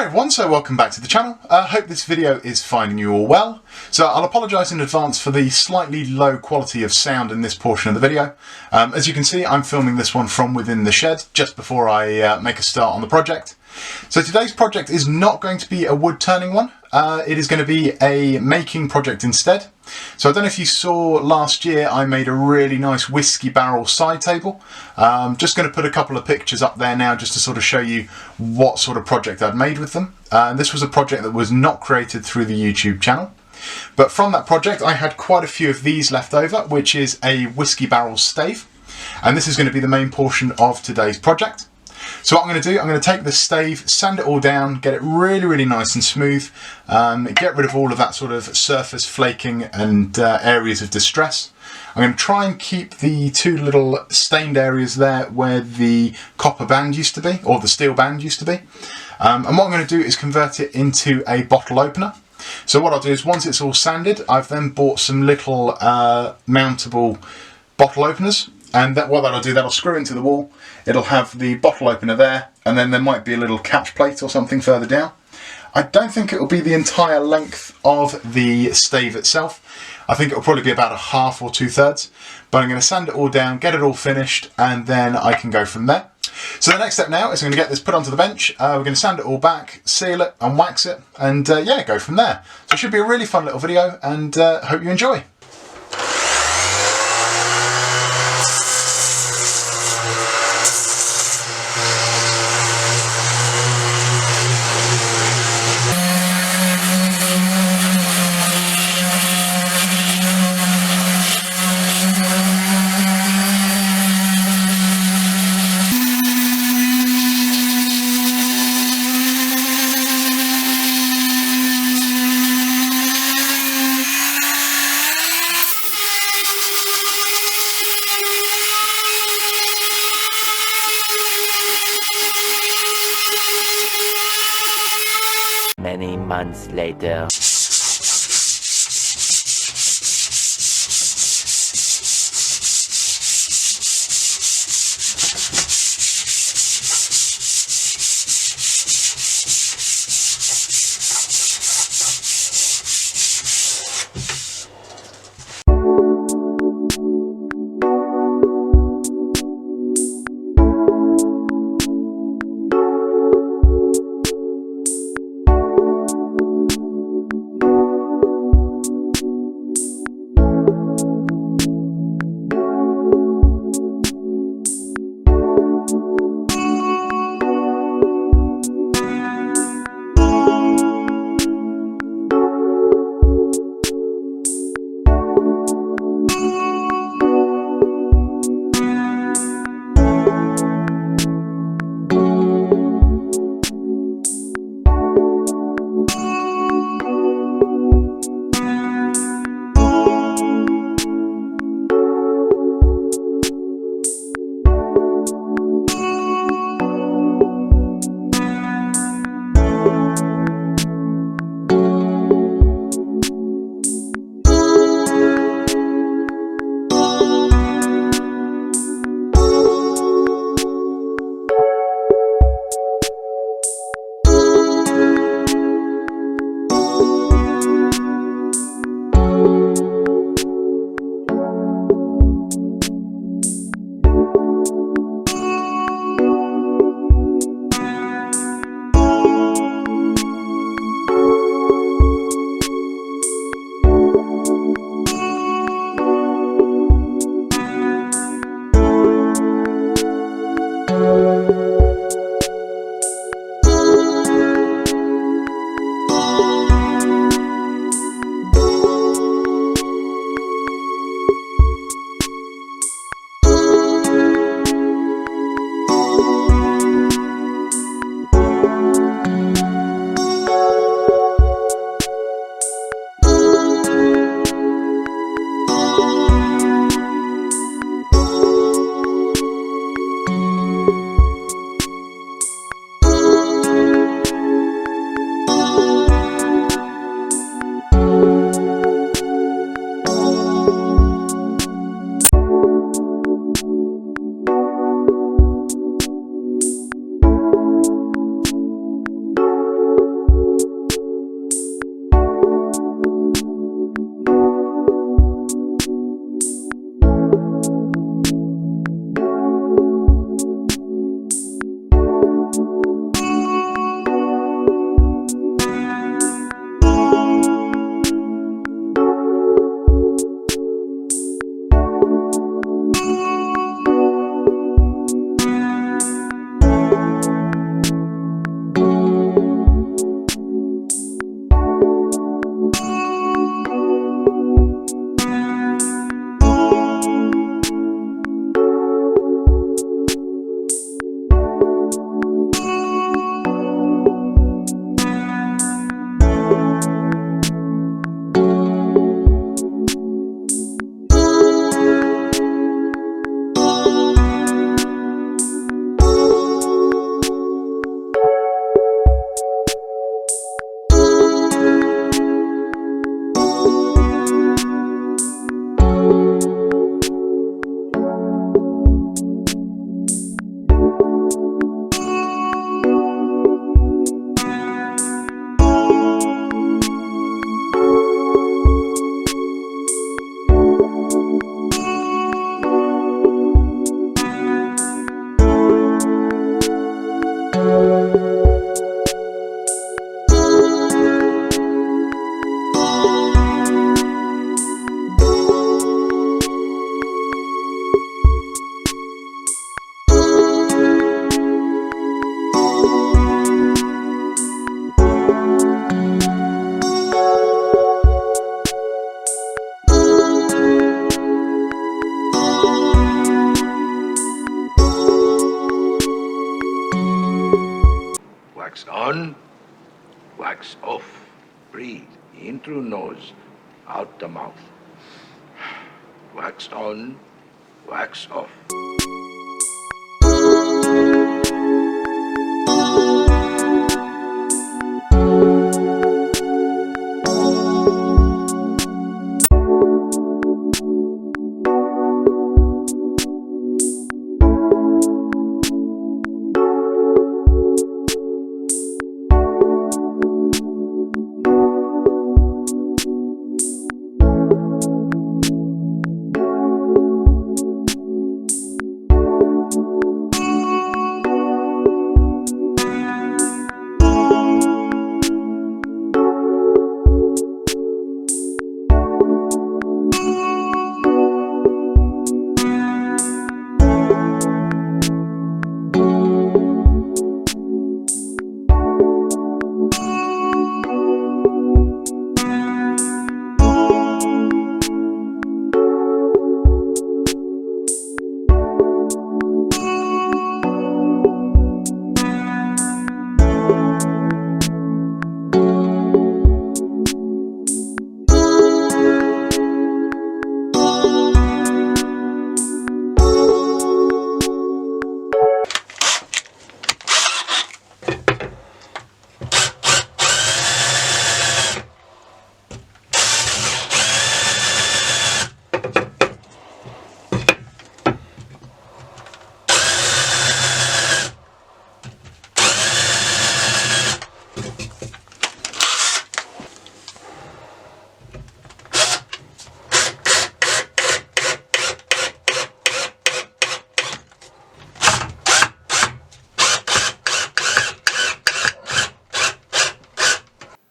Hi everyone, so welcome back to the channel. Hope this video is finding you all well. So I'll apologise in advance for the slightly low quality of sound in this portion of the video. As you can see, I'm filming this one from within the shed just before I make a start on the project. So today's project is not going to be a wood turning one. It is going to be a making project instead. So I don't know if you saw last year I made a really nice whiskey barrel side table. Just going to put a couple of pictures up there now just to sort of show you what sort of project I'd made with them. This was a project that was not created through the YouTube channel. But from that project I had quite a few of these left over, which is a whiskey barrel stave. And this is going to be the main portion of today's project. So what I'm going to do, I'm going to take this stave, sand it all down, get it really nice and smooth, get rid of all of that sort of surface flaking and areas of distress. I'm going to try and keep the two little stained areas there where the copper band used to be, or the steel band used to be. And what I'm going to do is convert it into a bottle opener. So what I'll do is once it's all sanded, I've then bought some little mountable bottle openers. And what that'll do, that'll screw into the wall. It'll have the bottle opener there, and then there might be a little catch plate or something further down. I don't think it will be the entire length of the stave itself. I think it will probably be about a half or 2/3. But I'm going to sand it all down, get it all finished, and then I can go from there. So the next step now is I'm going to get this put onto the bench. We're going to sand it all back, seal it, and wax it, and yeah, go from there. So it should be a really fun little video, and hope you enjoy. Many months later. Wax off. Breathe. In through nose, out the mouth. Wax on, wax off.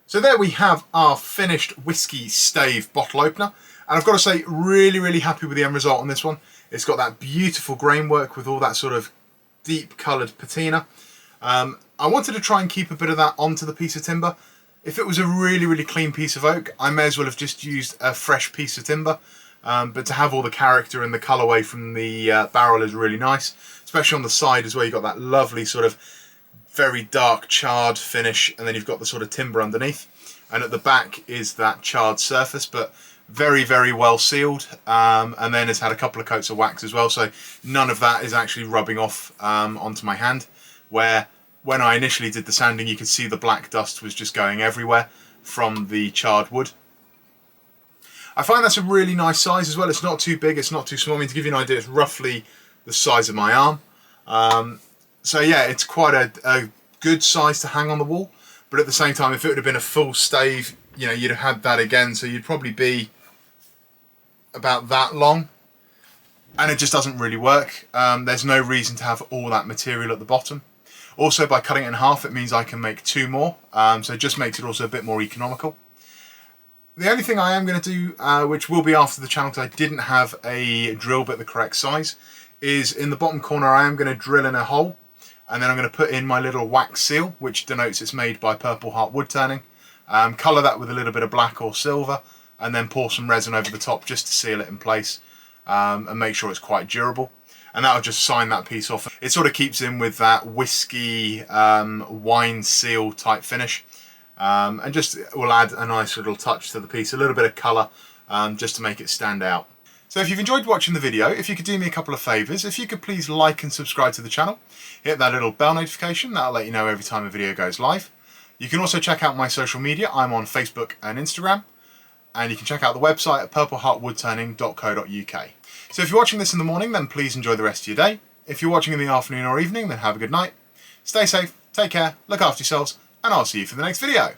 So there we have our finished Whisky Stave bottle opener, and I've got to say, really happy with the end result on this one. It's got that beautiful grain work with all that sort of deep coloured patina. I wanted to try and keep a bit of that onto the piece of timber. If it was a really clean piece of oak, I may as well have just used a fresh piece of timber, but to have all the character and the colourway from the barrel is really nice, especially on the side as well. You've got that lovely sort of very dark charred finish, and then you've got the sort of timber underneath, and at the back is that charred surface, but very well sealed, and then it's had a couple of coats of wax as well, so none of that is actually rubbing off onto my hand, where when I initially did the sanding you could see the black dust was just going everywhere from the charred wood. I find that's a really nice size as well. It's not too big, it's not too small. I mean, to give you an idea, it's roughly the size of my arm. So yeah, it's quite a good size to hang on the wall, but at the same time, if it would have been a full stave, you know, you'd have had that again, so you'd probably be about that long, and it just doesn't really work. There's no reason to have all that material at the bottom. Also, by cutting it in half, it means I can make two more, so it just makes it also a bit more economical. The only thing I am going to do, which will be after the channel because I didn't have a drill bit the correct size, is in the bottom corner I am going to drill in a hole, and then I'm going to put in my little wax seal, which denotes it's made by Purple Heart Woodturning. Colour that with a little bit of black or silver, and then pour some resin over the top just to seal it in place, and make sure it's quite durable. And that'll just sign that piece off. It sort of keeps in with that whiskey wine seal type finish, and just will add a nice little touch to the piece, a little bit of colour, just to make it stand out. So if you've enjoyed watching the video, if you could do me a couple of favours, if you could please like and subscribe to the channel, hit that little bell notification, that'll let you know every time a video goes live. You can also check out my social media. I'm on Facebook and Instagram, and you can check out the website at purpleheartwoodturning.co.uk. So if you're watching this in the morning, then please enjoy the rest of your day. If you're watching in the afternoon or evening, then have a good night. Stay safe, take care, look after yourselves, and I'll see you for the next video.